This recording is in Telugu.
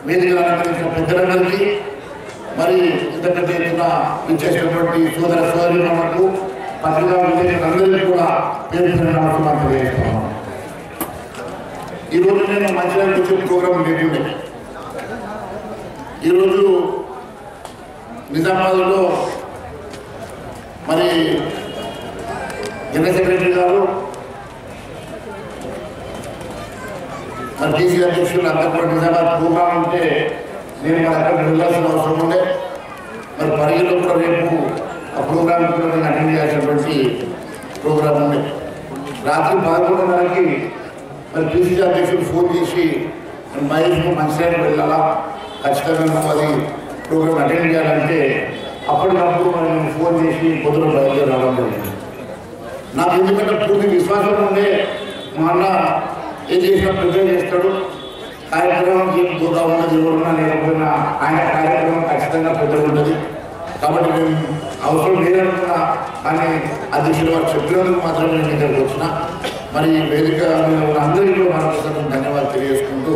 వేదికలు అలంకరించిన పెద్దలందరికీ మరి ఇంత పెద్ద ఎత్తున ఇచ్చేసినటువంటి సోదర సోదరులకు పత్రికా విలేకరులందరికీ కూడా పేరు నమస్కారం తెలియజేస్తున్నాను. ఈరోజు నేను మంచిర్యాల వచ్చే ప్రోగ్రాం లేకుండే. ఈరోజు నిజామాబాద్లో మరి జనరల్ సెక్రటరీ గారు మరి డీసీ అధ్యక్షులు అంతా కూడా నిజామాబాద్ ప్రోగ్రాం ఉంటే నేను మరి అక్కడ వెళ్ళాల్సిన అవసరం ఉండే. మరి పరిగిలో కూడా రేపు ఆ ప్రోగ్రాం కూడా నేను అటెండ్ చేయాల్సినటువంటి ప్రోగ్రాం ఉండే. రాత్రి 11:30కి మరి డీసీ అధ్యక్షులు ఫోన్ చేసి మహేష్ మంచిర్యాల వెళ్ళాలా, ఖచ్చితంగా నువ్వు అది ప్రోగ్రాం అటెండ్ చేయాలంటే అప్పటికప్పుడు మరి నేను ఫోన్ చేసి పొద్దున బయలుదేరి రావడం జరిగింది. నాకు ఎందుకంటే పూర్తి విశ్వాసం ఉండే మా అన్న ఏం చేసినా ప్రిపేర్ చేస్తాడు, కార్యక్రమం దూరంగా ఉన్నది ఎవరున్నా లేకపోయినా ఆయన కార్యక్రమం ఖచ్చితంగా పెద్దగా ఉంటుంది. కాబట్టి మేము అవసరం లేదనుకున్నా కానీ అధ్యక్షులు వారు చెప్పినందుకు మాత్రమే నేను ఇక్కడికి వచ్చిన. మరి వేదిక మీద అందరికీ మరొకసారి ధన్యవాదాలు తెలియజేసుకుంటూ